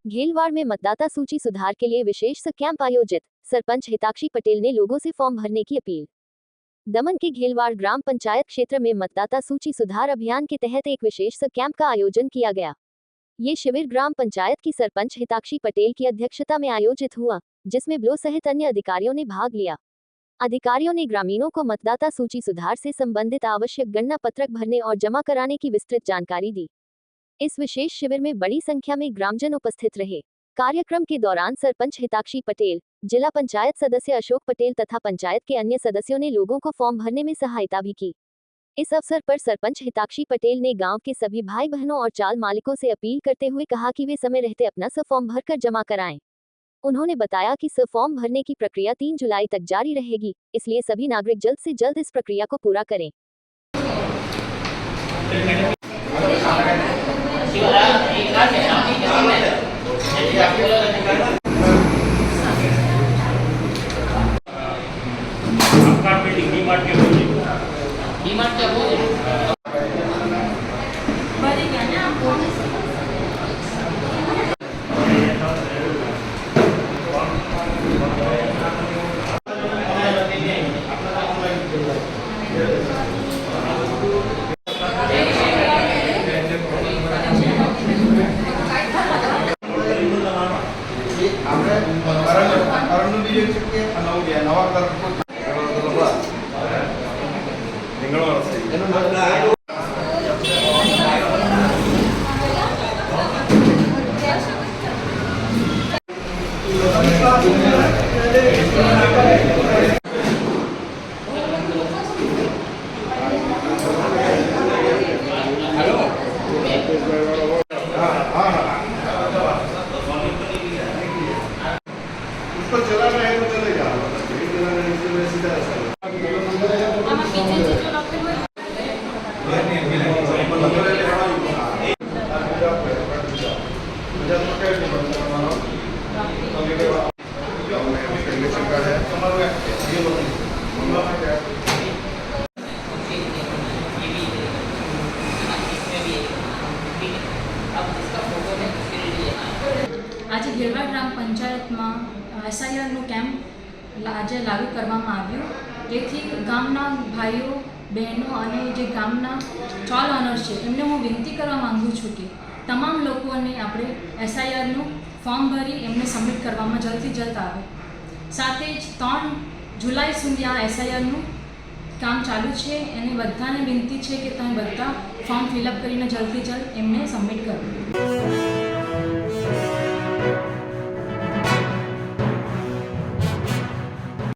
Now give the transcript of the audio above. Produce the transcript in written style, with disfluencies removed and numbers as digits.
घेलवाड़ में मतदाता सूची सुधार के लिए विशेष कैंप आयोजित, सरपंच हिताक्षी पटेल ने लोगों से फॉर्म भरने की अपील। दमन के घेलवाड़ ग्राम पंचायत क्षेत्र में मतदाता सूची सुधार अभियान के तहत एक विशेष कैंप का आयोजन किया गया। ये शिविर ग्राम पंचायत की सरपंच हिताक्षी पटेल की अध्यक्षता में आयोजित हुआ, जिसमें ब्लो सहित अन्य अधिकारियों ने भाग लिया। अधिकारियों ने ग्रामीणों को मतदाता सूची सुधार से संबंधित आवश्यक गणना पत्रक भरने और जमा कराने की विस्तृत जानकारी दी। इस विशेष शिविर में बड़ी संख्या में ग्रामजन उपस्थित रहे। कार्यक्रम के दौरान सरपंच हिताक्षी पटेल, जिला पंचायत सदस्य अशोक पटेल तथा पंचायत के अन्य सदस्यों ने लोगों को फॉर्म भरने में सहायता भी की। इस अवसर पर सरपंच हिताक्षी पटेल ने गांव के सभी भाई बहनों और चाल मालिकों से अपील करते हुए कहा कि वे समय रहते अपना फॉर्म भरकर जमा कराएं। उन्होंने बताया कि फॉर्म भरने की प्रक्रिया 3 जुलाई तक जारी रहेगी, इसलिए सभी नागरिक जल्द से जल्द इस प्रक्रिया को पूरा करें। उसको चलाना है तो चलेगा, चलाना है इसलिए सीधा आज घेलवाड़ ग्राम पंचायत में एसआईआर केम्प आज लागू करवामां आव्यो, जेथी गामना भाईओ बहनों अने जे गामना चॉल ऑनर्स छे एमने हूँ विनती करवा मांगू छूँ कि तमाम लोकोने आपणे एसआईआर फॉर्म भरी एमने सबमिट करवामां जल्दी जल्द आवे। साथे ज 3 जुलाई सुधी आ एसआईआर काम चालू है। एने बधाने विनती है कि तमे बधा फॉर्म फिलअप करीने जल्दी जल्द एमने सबमिट करो।